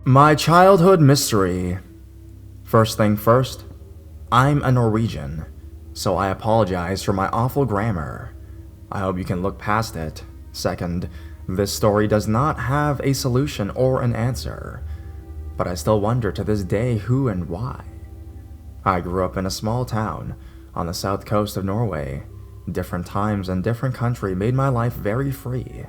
My childhood mystery. First thing first, I'm a Norwegian, so I apologize for my awful grammar. I hope you can look past it. Second, this story does not have a solution or an answer, but I still wonder to this day who and why. I grew up in a small town on the south coast of Norway. Different times and different country made my life very free.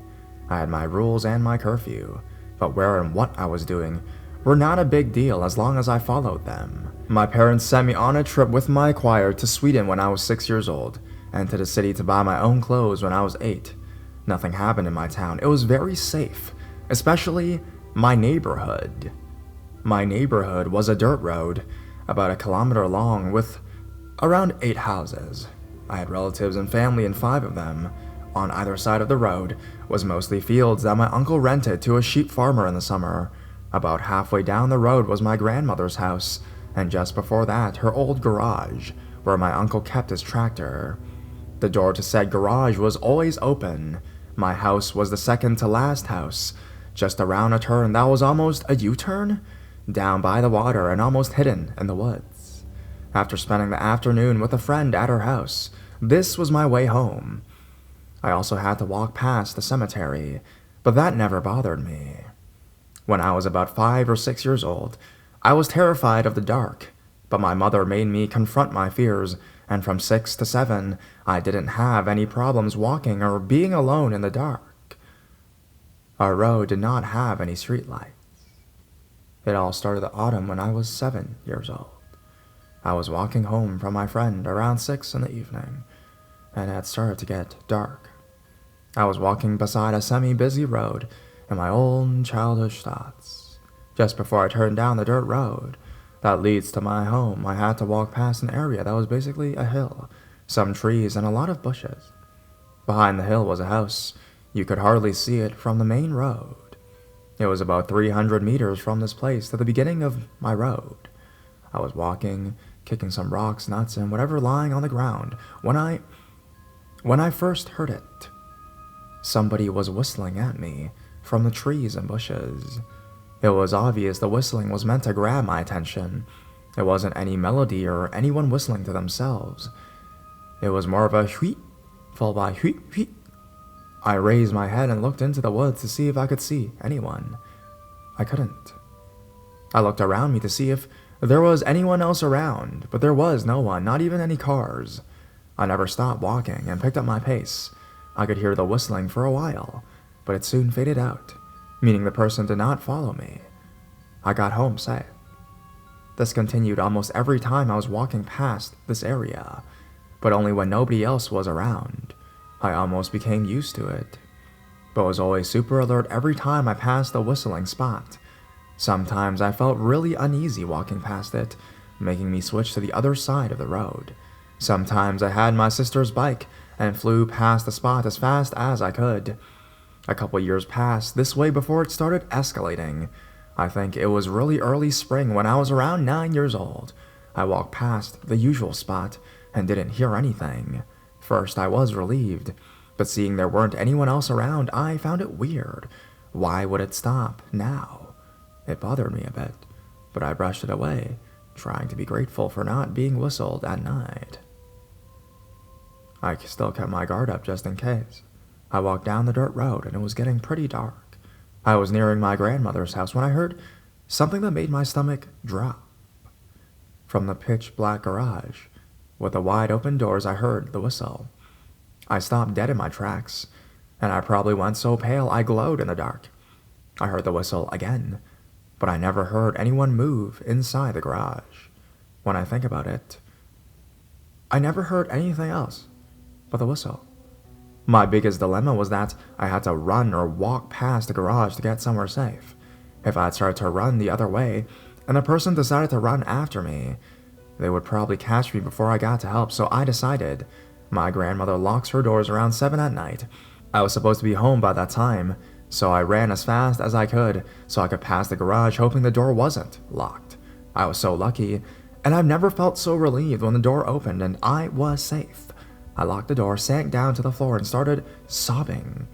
I had my rules and my curfew, but where and what I was doing were not a big deal as long as I followed them. My parents sent me on a trip with my choir to Sweden when I was 6 years old, and to the city to buy my own clothes when I was 8. Nothing happened in my town. It was very safe, especially my neighborhood. My neighborhood was a dirt road, about 1 kilometer long, with around 8 houses. I had relatives and family in 5 of them. On either side of the road was mostly fields that my uncle rented to a sheep farmer in the summer. About halfway down the road was my grandmother's house, and just before that, her old garage, where my uncle kept his tractor. The door to said garage was always open. My house was the second to last house, just around a turn that was almost a U-turn, down by the water and almost hidden in the woods. After spending the afternoon with a friend at her house, this was my way home. I also had to walk past the cemetery, but that never bothered me. When I was about 5 or 6 years old, I was terrified of the dark, but my mother made me confront my fears, and from 6 to 7, I didn't have any problems walking or being alone in the dark. Our road did not have any streetlights. It all started the autumn when I was 7 years old. I was walking home from my friend around 6 in the evening, and it had started to get dark. I was walking beside a semi-busy road in my old childish thoughts. Just before I turned down the dirt road that leads to my home, I had to walk past an area that was basically a hill, some trees, and a lot of bushes. Behind the hill was a house. You could hardly see it from the main road. It was about 300 meters from this place to the beginning of my road. I was walking, kicking some rocks, nuts, and whatever lying on the ground, when I first heard it. Somebody was whistling at me from the trees and bushes. It was obvious the whistling was meant to grab my attention. It wasn't any melody or anyone whistling to themselves. It was more of a wheet, followed by wheet, wheet. I raised my head and looked into the woods to see if I could see anyone. I couldn't. I looked around me to see if there was anyone else around, but there was no one, not even any cars. I never stopped walking and picked up my pace. I could hear the whistling for a while, but it soon faded out, meaning the person did not follow me. I got home safe. This continued almost every time I was walking past this area, but only when nobody else was around. I almost became used to it, but was always super alert every time I passed the whistling spot. Sometimes I felt really uneasy walking past it, making me switch to the other side of the road. Sometimes I had my sister's bike and flew past the spot as fast as I could. A couple years passed this way before it started escalating. I think it was really early spring when I was around 9 years old. I walked past the usual spot and didn't hear anything. First, I was relieved, but seeing there weren't anyone else around, I found it weird. Why would it stop now? It bothered me a bit, but I brushed it away, trying to be grateful for not being whistled at night. I still kept my guard up just in case. I walked down the dirt road and it was getting pretty dark. I was nearing my grandmother's house when I heard something that made my stomach drop. From the pitch-black garage, with the wide open doors, I heard the whistle. I stopped dead in my tracks, and I probably went so pale I glowed in the dark. I heard the whistle again, but I never heard anyone move inside the garage. When I think about it, I never heard anything else but the whistle. My biggest dilemma was that I had to run or walk past the garage to get somewhere safe. If I had started to run the other way, and the person decided to run after me, they would probably catch me before I got to help, so I decided. My grandmother locks her doors around 7 at night. I was supposed to be home by that time, so I ran as fast as I could so I could pass the garage, hoping the door wasn't locked. I was so lucky, and I've never felt so relieved when the door opened and I was safe. I locked the door, sank down to the floor, and started sobbing.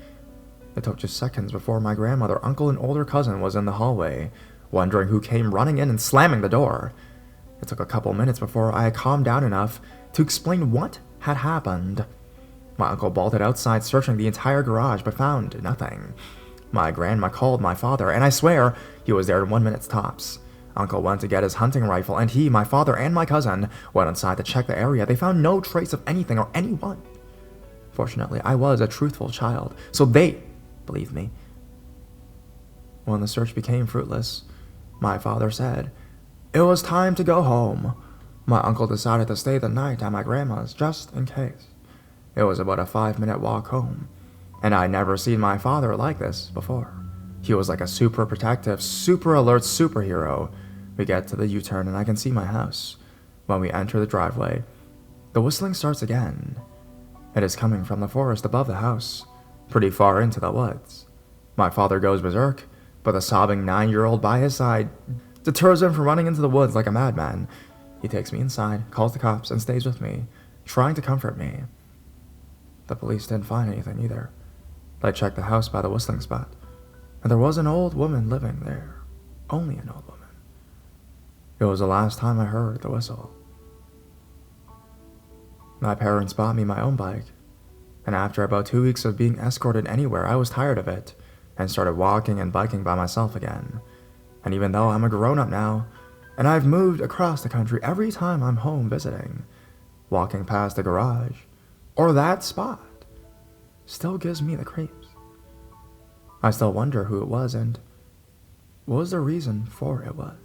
It took just seconds before my grandmother, uncle, and older cousin was in the hallway, wondering who came running in and slamming the door. It took a couple minutes before I had calmed down enough to explain what had happened. My uncle bolted outside, searching the entire garage, but found nothing. My grandma called my father, and I swear he was there in 1 minute tops. Uncle went to get his hunting rifle, and he, my father, and my cousin went inside to check the area. They found no trace of anything or anyone. Fortunately, I was a truthful child, so they believed me. When the search became fruitless, my father said it was time to go home. My uncle decided to stay the night at my grandma's just in case. It was about a 5-minute walk home, and I'd never seen my father like this before. He was like a super protective, super alert superhero. We get to the U-turn and I can see my house. When we enter the driveway, the whistling starts again. It is coming from the forest above the house, pretty far into the woods. My father goes berserk, but the sobbing 9-year-old by his side deters him from running into the woods like a madman. He takes me inside, calls the cops, and stays with me, trying to comfort me. The police didn't find anything either. They checked the house by the whistling spot, and there was an old woman living there. Only an old woman. It was the last time I heard the whistle. My parents bought me my own bike, and after about 2 weeks of being escorted anywhere, I was tired of it and started walking and biking by myself again. And even though I'm a grown-up now, and I've moved across the country, every time I'm home visiting, walking past the garage or that spot still gives me the creeps. I still wonder who it was and what was the reason for it was.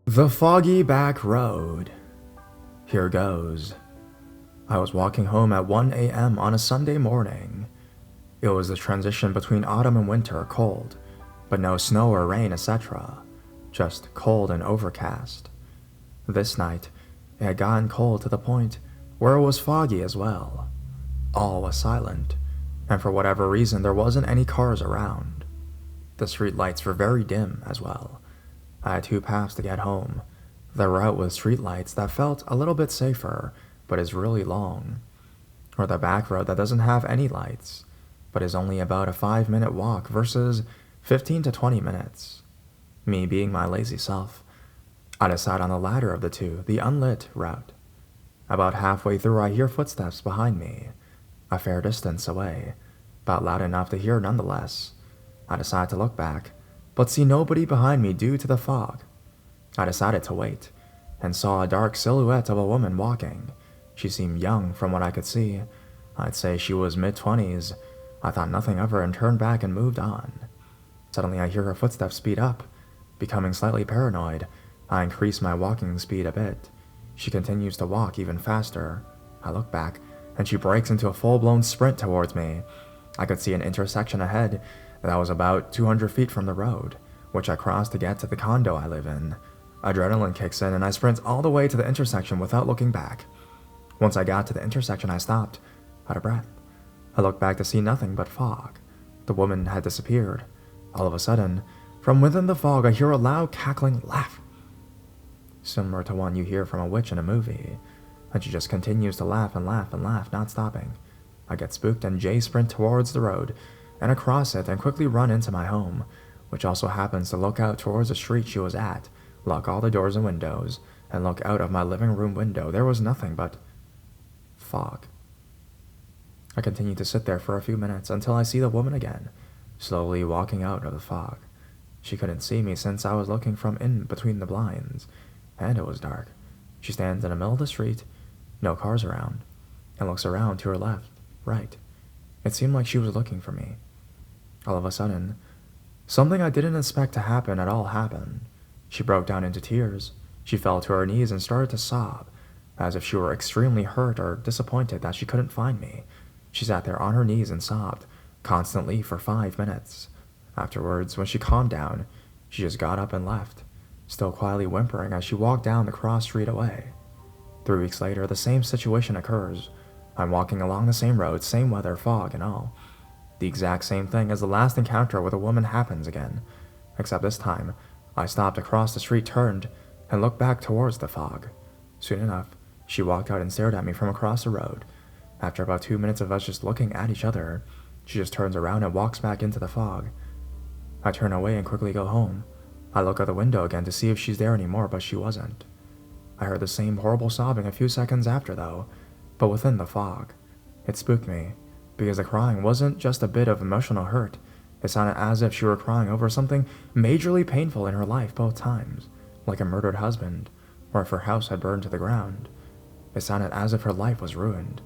The foggy back road. Here goes. I was walking home at 1 a.m. on a Sunday morning. It was the transition between autumn and winter, cold, but no snow or rain, etc. Just cold and overcast. This night, it had gotten cold to the point where it was foggy as well. All was silent, and for whatever reason there wasn't any cars around. The street lights were very dim as well. I had 2 paths to get home. The route with streetlights that felt a little bit safer, but is really long. Or the back road that doesn't have any lights, but is only about a 5-minute walk versus 15 to 20 minutes. Me being my lazy self, I decide on the latter of the two, the unlit route. About halfway through I hear footsteps behind me, a fair distance away, about loud enough to hear nonetheless. I decide to look back, but see nobody behind me due to the fog. I decided to wait, and saw a dark silhouette of a woman walking. She seemed young from what I could see. I'd say she was mid-20s. I thought nothing of her and turned back and moved on. Suddenly I hear her footsteps speed up. Becoming slightly paranoid, I increase my walking speed a bit. She continues to walk even faster. I look back, and she breaks into a full-blown sprint towards me. I could see an intersection ahead that was about 200 feet from the road, which I crossed to get to the condo I live in. Adrenaline kicks in and I sprint all the way to the intersection without looking back. Once I got to the intersection, I stopped, out of breath. I looked back to see nothing but fog. The woman had disappeared. All of a sudden, from within the fog, I hear a loud cackling laugh, similar to one you hear from a witch in a movie, and she just continues to laugh and laugh and laugh, not stopping. I get spooked and Jay sprint towards the road and across it and quickly run into my home, which also happens to look out towards the street she was at, lock all the doors and windows, and look out of my living room window. There was nothing but fog. I continued to sit there for a few minutes until I see the woman again, slowly walking out of the fog. She couldn't see me since I was looking from in between the blinds, and it was dark. She stands in the middle of the street, no cars around, and looks around to her left, right. It seemed like she was looking for me. All of a sudden, something I didn't expect to happen at all happened. She broke down into tears. She fell to her knees and started to sob, as if she were extremely hurt or disappointed that she couldn't find me. She sat there on her knees and sobbed, constantly for 5 minutes. Afterwards, when she calmed down, she just got up and left, still quietly whimpering as she walked down the cross street away. 3 weeks later, the same situation occurs. I'm walking along the same road, same weather, fog and all. The exact same thing as the last encounter with a woman happens again. Except this time, I stopped across the street, turned, and looked back towards the fog. Soon enough, she walked out and stared at me from across the road. After about 2 minutes of us just looking at each other, she just turns around and walks back into the fog. I turn away and quickly go home. I look out the window again to see if she's there anymore, but she wasn't. I heard the same horrible sobbing a few seconds after, though, but within the fog. It spooked me, because the crying wasn't just a bit of emotional hurt. It sounded as if she were crying over something majorly painful in her life both times, like a murdered husband, or if her house had burned to the ground. It sounded as if her life was ruined,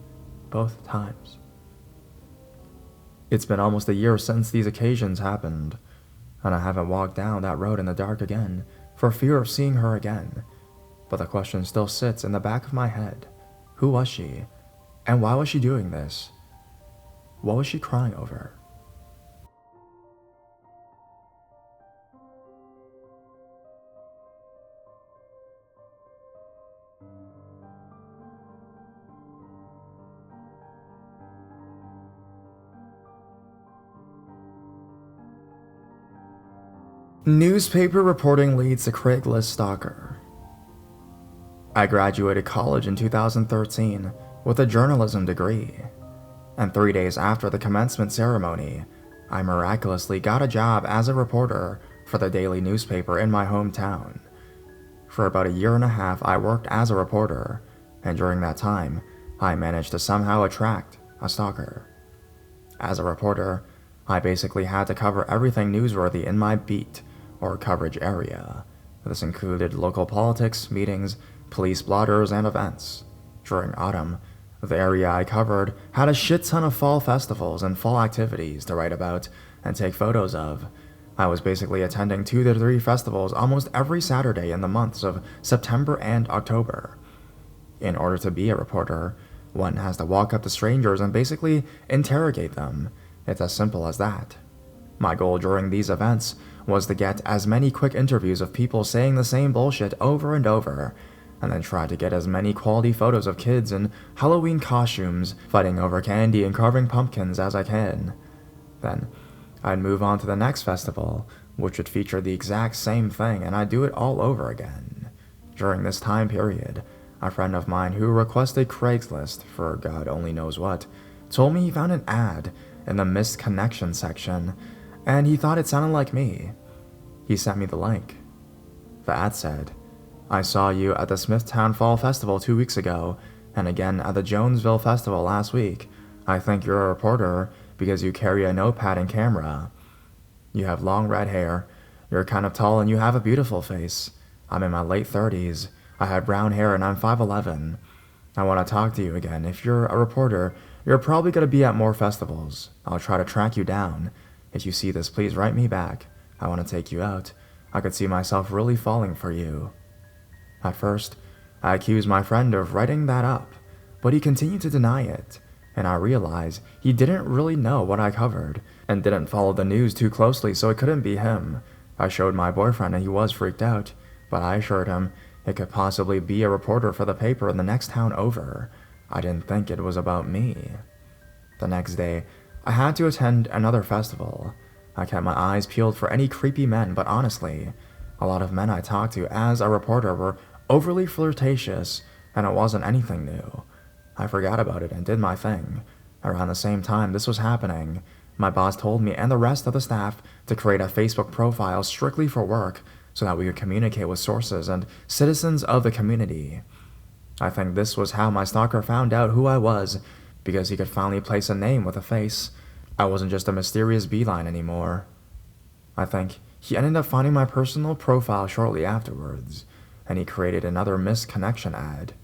both times. It's been almost a year since these occasions happened, and I haven't walked down that road in the dark again for fear of seeing her again. But the question still sits in the back of my head. Who was she? And why was she doing this? What was she crying over? Newspaper reporting leads to Craigslist stalker. I graduated college in 2013 with a journalism degree, and 3 days after the commencement ceremony, I miraculously got a job as a reporter for the daily newspaper in my hometown. For about a year and a half, I worked as a reporter, and during that time, I managed to somehow attract a stalker. As a reporter, I basically had to cover everything newsworthy in my beat or coverage area. This included local politics, meetings, police blotters, and events. During autumn, the area I covered had a shit ton of fall festivals and fall activities to write about and take photos of. I was basically attending 2 to 3 festivals almost every Saturday in the months of September and October. In order to be a reporter, one has to walk up to strangers and basically interrogate them. It's as simple as that. My goal during these events was to get as many quick interviews of people saying the same bullshit over and over, and then try to get as many quality photos of kids in Halloween costumes fighting over candy and carving pumpkins as I can. Then, I'd move on to the next festival, which would feature the exact same thing, and I'd do it all over again. During this time period, a friend of mine who requested Craigslist for God only knows what, told me he found an ad in the missed connection section, and he thought it sounded like me. He sent me the link. The ad said, "I saw you at the Smithtown Fall Festival 2 weeks ago, and again at the Jonesville Festival last week. I think you're a reporter because you carry a notepad and camera. You have long red hair, you're kind of tall, and you have a beautiful face. I'm in my late 30s. I have brown hair and I'm 5'11". I want to talk to you again. If you're a reporter, you're probably going to be at more festivals. I'll try to track you down. If you see this, please write me back. I want to take you out. I could see myself really falling for you." At first, I accused my friend of writing that up, but he continued to deny it, and I realized he didn't really know what I covered, and didn't follow the news too closely, so it couldn't be him. I showed my boyfriend and he was freaked out, but I assured him it could possibly be a reporter for the paper in the next town over. I didn't think it was about me. The next day, I had to attend another festival. I kept my eyes peeled for any creepy men, but honestly, a lot of men I talked to as a reporter were overly flirtatious, and it wasn't anything new. I forgot about it and did my thing. Around the same time this was happening, my boss told me and the rest of the staff to create a Facebook profile strictly for work so that we could communicate with sources and citizens of the community. I think this was how my stalker found out who I was, because he could finally place a name with a face. I wasn't just a mysterious beeline anymore. I think he ended up finding my personal profile shortly afterwards, and he created another missed connection ad.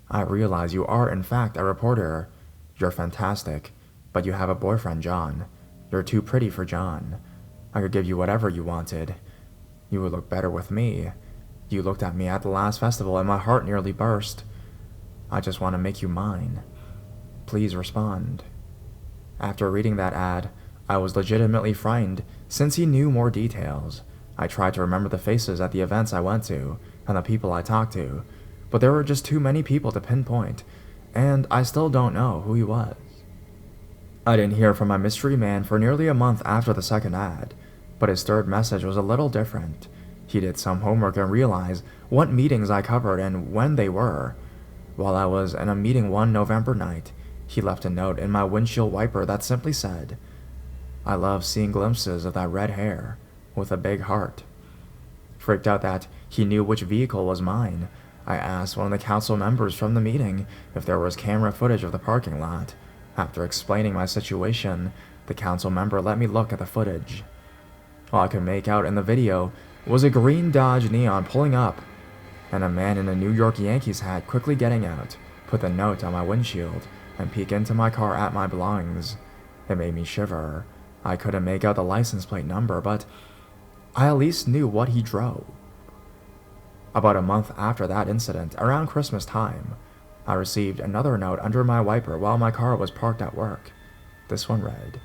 "I realize you are in fact a reporter. You're fantastic, but you have a boyfriend, John. You're too pretty for John. I could give you whatever you wanted. You would look better with me. You looked at me at the last festival and my heart nearly burst. I just want to make you mine. Please respond." After reading that ad, I was legitimately frightened since he knew more details. I tried to remember the faces at the events I went to and the people I talked to, but there were just too many people to pinpoint, and I still don't know who he was. I didn't hear from my mystery man for nearly a month after the second ad. but his third message was a little different. He did some homework and realized what meetings I covered and when they were. While I was in a meeting one November night, he left a note in my windshield wiper that simply said, "I love seeing glimpses of that red hair," with a big heart. Freaked out that he knew which vehicle was mine, I asked one of the council members from the meeting if there was camera footage of the parking lot. After explaining my situation, the council member let me look at the footage. All I could make out in the video was a green Dodge Neon pulling up, and a man in a New York Yankees hat quickly getting out, put the note on my windshield, and peek into my car at my belongings. It made me shiver. I couldn't make out the license plate number, but I at least knew what he drove. About a month after that incident, around Christmas time, I received another note under my wiper while my car was parked at work. This one read,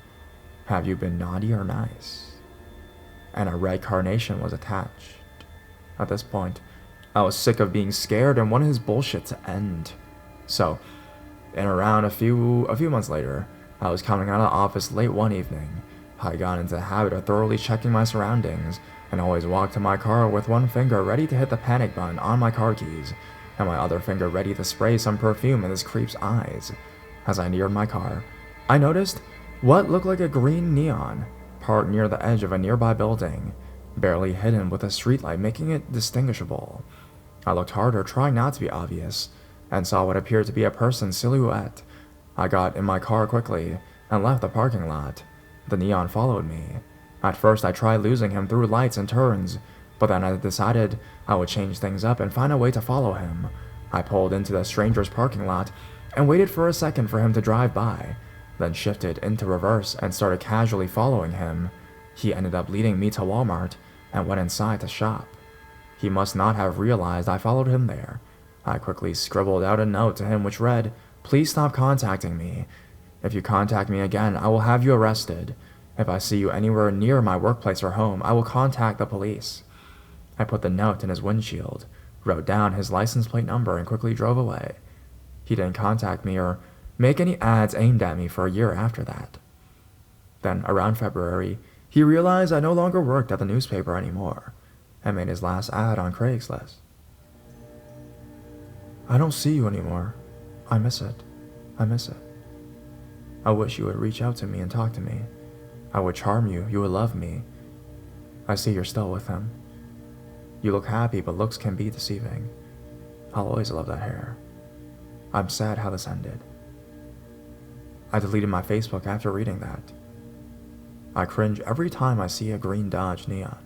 "Have you been naughty or nice?" And a red carnation was attached. At this point, I was sick of being scared and wanted his bullshit to end. So, in around a few months later, I was coming out of the office late one evening. I got into the habit of thoroughly checking my surroundings and always walked to my car with one finger ready to hit the panic button on my car keys and my other finger ready to spray some perfume in this creep's eyes. As I neared my car, I noticed what looked like a green neon parked near the edge of a nearby building, barely hidden with a streetlight making it distinguishable. I looked harder, trying not to be obvious, and saw what appeared to be a person's silhouette. I got in my car quickly and left the parking lot. The neon followed me. At first I tried losing him through lights and turns, but then I decided I would change things up and find a way to follow him. I pulled into the stranger's parking lot and waited for a second for him to drive by, then shifted into reverse and started casually following him. He ended up leading me to Walmart and went inside to shop. He must not have realized I followed him there. I quickly scribbled out a note to him which read, "Please stop contacting me. If you contact me again, I will have you arrested. If I see you anywhere near my workplace or home, I will contact the police." I put the note in his windshield, wrote down his license plate number, and quickly drove away. He didn't contact me or make any ads aimed at me for a year after that. Then, around February, he realized I no longer worked at the newspaper anymore and made his last ad on Craigslist. "I don't see you anymore. I miss it. I miss it. I wish you would reach out to me and talk to me. I would charm you. You would love me. I see you're still with him. You look happy, but looks can be deceiving. I'll always love that hair. I'm sad how this ended." I deleted my Facebook after reading that. I cringe every time I see a green Dodge Neon.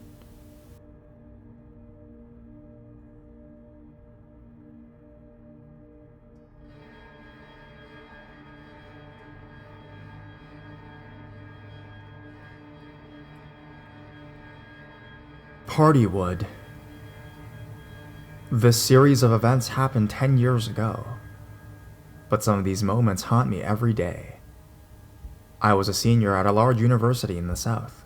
Partywood. This series of events happened 10 years ago, but some of these moments haunt me every day. I was a senior at a large university in the South.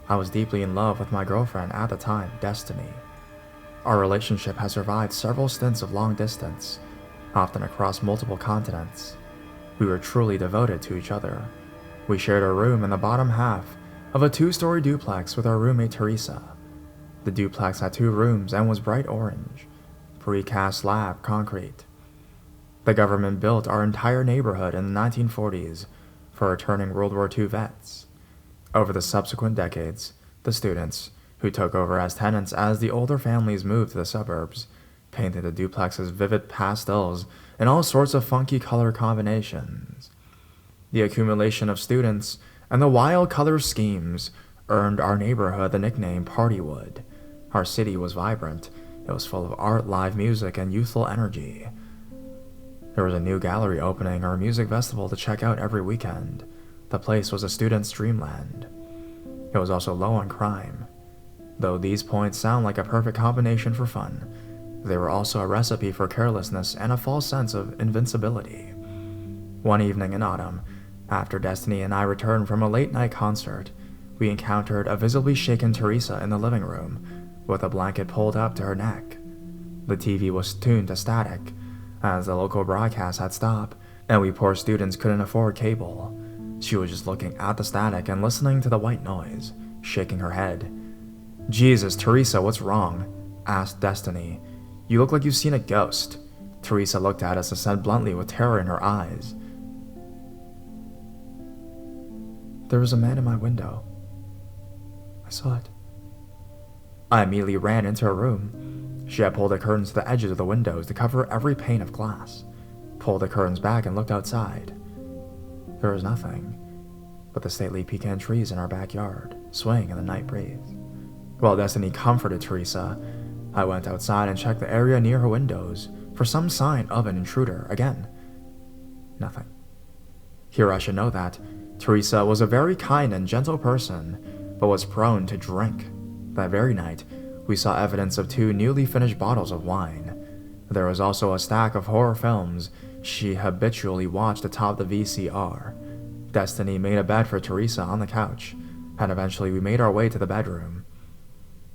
I was deeply in love with my girlfriend at the time, Destiny. Our relationship has survived several stints of long distance, often across multiple continents. We were truly devoted to each other. We shared a room in the bottom half of a 2-story duplex with our roommate Teresa. The duplex had 2 rooms and was bright orange, precast slab concrete. The government built our entire neighborhood in the 1940s for returning World War II vets. Over the subsequent decades, the students, who took over as tenants as the older families moved to the suburbs, painted the duplexes vivid pastels in all sorts of funky color combinations. The accumulation of students and the wild color schemes earned our neighborhood the nickname Partywood. Our city was vibrant. It was full of art, live music, and youthful energy. There was a new gallery opening or a music festival to check out every weekend. The place was a student's dreamland. It was also low on crime. Though these points sound like a perfect combination for fun, they were also a recipe for carelessness and a false sense of invincibility. One evening in autumn, after Destiny and I returned from a late-night concert, we encountered a visibly shaken Teresa in the living room, with a blanket pulled up to her neck. The TV was tuned to static, as the local broadcast had stopped, and we poor students couldn't afford cable. She was just looking at the static and listening to the white noise, shaking her head. "Jesus, Teresa, what's wrong?" asked Destiny. "You look like you've seen a ghost." Teresa looked at us and said bluntly with terror in her eyes, "There was a man in my window. I saw it." I immediately ran into her room. She had pulled the curtains to the edges of the windows to cover every pane of glass, pulled the curtains back and looked outside. There was nothing but the stately pecan trees in our backyard, swaying in the night breeze. While Destiny comforted Teresa, I went outside and checked the area near her windows for some sign of an intruder. Again, nothing. Here I should know that Teresa was a very kind and gentle person, but was prone to drink. That very night, we saw evidence of 2 newly finished bottles of wine. There was also a stack of horror films she habitually watched atop the VCR. Destiny made a bed for Teresa on the couch, and eventually we made our way to the bedroom.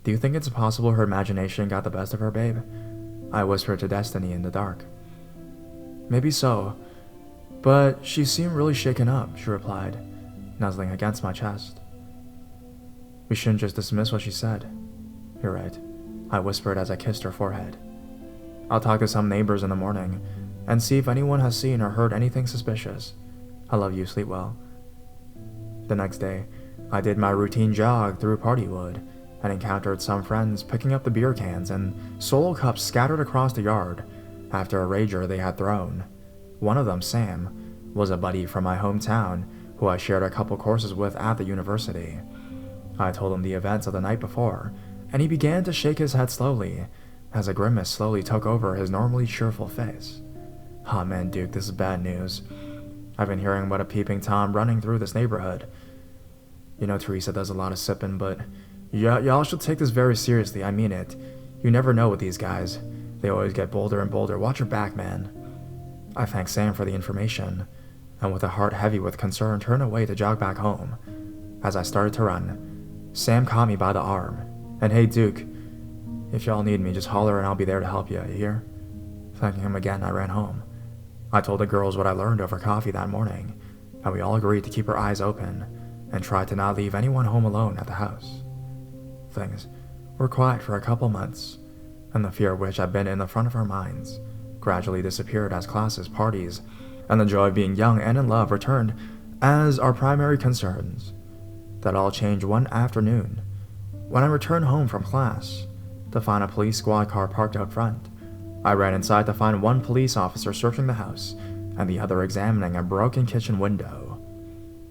"Do you think it's possible her imagination got the best of her, babe?" I whispered to Destiny in the dark. "Maybe so, but she seemed really shaken up," she replied, nuzzling against my chest. "We shouldn't just dismiss what she said." "You're right," I whispered as I kissed her forehead. "I'll talk to some neighbors in the morning and see if anyone has seen or heard anything suspicious. I love you, sleep well." The next day, I did my routine jog through Partywood and encountered some friends picking up the beer cans and solo cups scattered across the yard after a rager they had thrown. One of them, Sam, was a buddy from my hometown who I shared a couple courses with at the university. I told him the events of the night before, and he began to shake his head slowly as a grimace slowly took over his normally cheerful face. "Aw man, Duke, this is bad news. I've been hearing about a peeping Tom running through this neighborhood. You know Teresa does a lot of sipping, but y'all should take this very seriously, I mean it. You never know with these guys. They always get bolder and bolder. Watch your back, man." I thanked Sam for the information, and with a heart heavy with concern turned away to jog back home. As I started to run, Sam caught me by the arm. "And hey Duke, if y'all need me, just holler and I'll be there to help you hear?" Thanking him again, I ran home. I told the girls what I learned over coffee that morning, and we all agreed to keep our eyes open and try to not leave anyone home alone at the house. Things were quiet for a couple months, and the fear which had been in the front of our minds gradually disappeared as classes, parties, and the joy of being young and in love returned as our primary concerns. That all changed one afternoon when I returned home from class to find a police squad car parked out front. I ran inside to find one police officer searching the house and the other examining a broken kitchen window.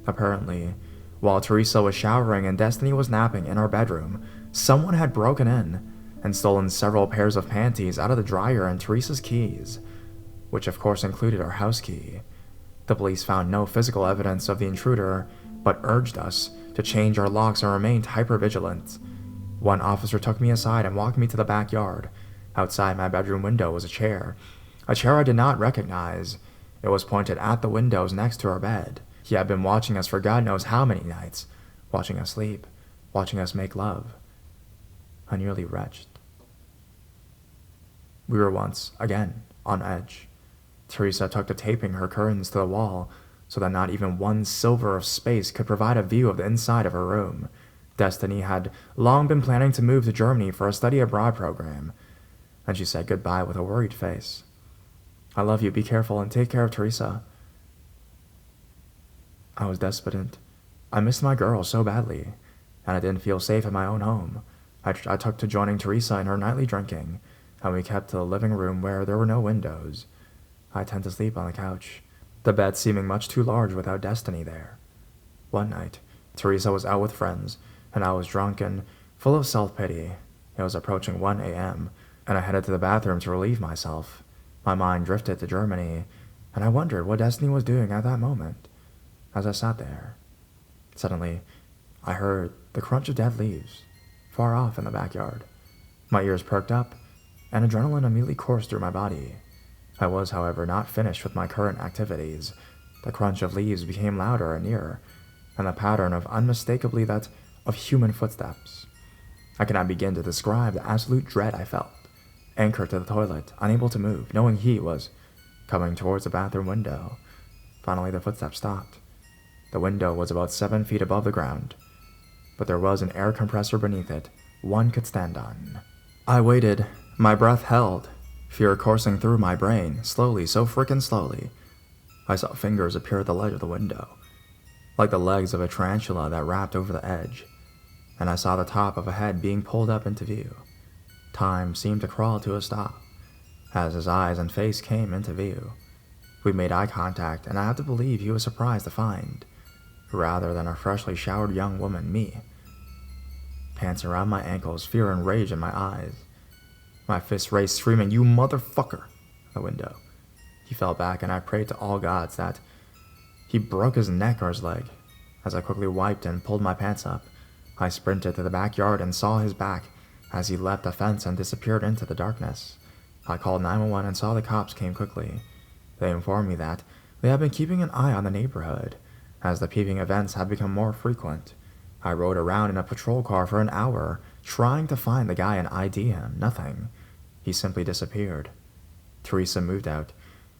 Apparently, while Teresa was showering and Destiny was napping in our bedroom, someone had broken in and stolen several pairs of panties out of the dryer and Teresa's keys, which of course included our house key. The police found no physical evidence of the intruder, but urged us to change our locks and remain hypervigilant. One officer took me aside and walked me to the backyard. Outside my bedroom window was a chair I did not recognize. It was pointed at the windows next to our bed. He had been watching us for God knows how many nights, watching us sleep, watching us make love. I nearly retched. We were once, again, on edge. Teresa took to taping her curtains to the wall so that not even one sliver of space could provide a view of the inside of her room. Destiny had long been planning to move to Germany for a study abroad program, and she said goodbye with a worried face. "I love you, be careful, and take care of Teresa." I was despondent. I missed my girl so badly, and I didn't feel safe in my own home. I took to joining Teresa in her nightly drinking, and we kept to the living room where there were no windows. I tend to sleep on the couch, the bed seeming much too large without Destiny there. One night, Teresa was out with friends, and I was drunk and full of self-pity. It was approaching 1 a.m., and I headed to the bathroom to relieve myself. My mind drifted to Germany, and I wondered what Destiny was doing at that moment. As I sat there, suddenly, I heard the crunch of dead leaves, far off in the backyard. My ears perked up, and adrenaline immediately coursed through my body. I was, however, not finished with my current activities. The crunch of leaves became louder and nearer, and the pattern of unmistakably that of human footsteps. I cannot begin to describe the absolute dread I felt, anchored to the toilet, unable to move, knowing he was coming towards the bathroom window. Finally, the footsteps stopped. The window was about 7 feet above the ground. but there was an air compressor beneath it one could stand on. I waited, my breath held, fear coursing through my brain, slowly, so frickin' slowly. I saw fingers appear at the ledge of the window, like the legs of a tarantula that wrapped over the edge, and I saw the top of a head being pulled up into view. Time seemed to crawl to a stop, as his eyes and face came into view. We made eye contact, and I have to believe he was surprised to find, rather than a freshly showered young woman, me. Pants around my ankles, fear and rage in my eyes. My fists raised, screaming, "You motherfucker!" at the window. He fell back, and I prayed to all gods that he broke his neck or his leg. As I quickly wiped and pulled my pants up, I sprinted to the backyard and saw his back as he leapt the fence and disappeared into the darkness. I called 911 and saw the cops came quickly. They informed me that they had been keeping an eye on the neighborhood, as the peeping events had become more frequent. I rode around in a patrol car for an hour, trying to find the guy and ID him. Nothing. He simply disappeared. Teresa moved out.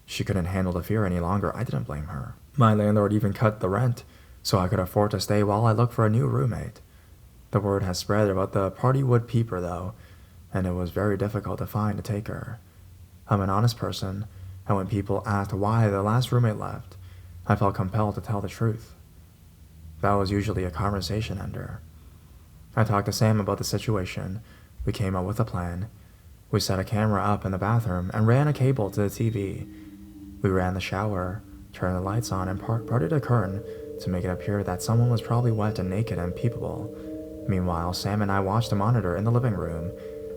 She couldn't handle the fear any longer. I didn't blame her. My landlord even cut the rent, so I could afford to stay while I looked for a new roommate. The word has spread about the Partywood peeper, though, and it was very difficult to find a taker. I'm an honest person, and when people asked why the last roommate left, I felt compelled to tell the truth. That was usually a conversation ender. I talked to Sam about the situation. We came up with a plan. We set a camera up in the bathroom and ran a cable to the TV. We ran the shower, turned the lights on, and parted a curtain to make it appear that someone was probably wet and naked and peepable. Meanwhile, Sam and I watched a monitor in the living room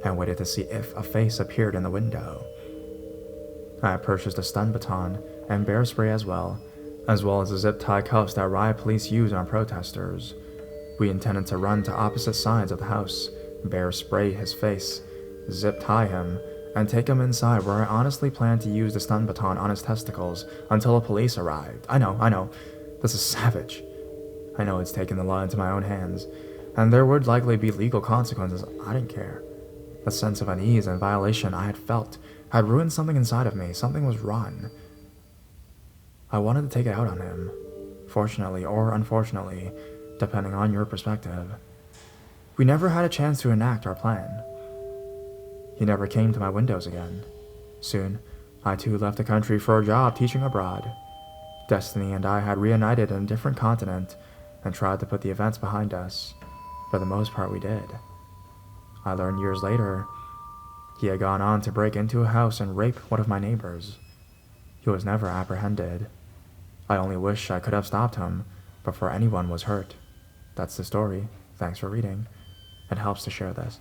and waited to see if a face appeared in the window. I purchased a stun baton and bear spray as well as the zip-tie cuffs that riot police use on protesters. We intended to run to opposite sides of the house, bear spray his face, zip-tie him, and take him inside, where I honestly planned to use the stun baton on his testicles until the police arrived. I know, this is savage. I know it's taken the law into my own hands, and there would likely be legal consequences. I didn't care. The sense of unease and violation I had felt had ruined something inside of me. Something was rotten. I wanted to take it out on him, fortunately or unfortunately, depending on your perspective. We never had a chance to enact our plan. He never came to my windows again. Soon, I too left the country for a job teaching abroad. Destiny and I had reunited in a different continent and tried to put the events behind us. For the most part, we did. I learned years later, he had gone on to break into a house and rape one of my neighbors. He was never apprehended. I only wish I could have stopped him before anyone was hurt. That's the story. Thanks for reading. It helps to share this.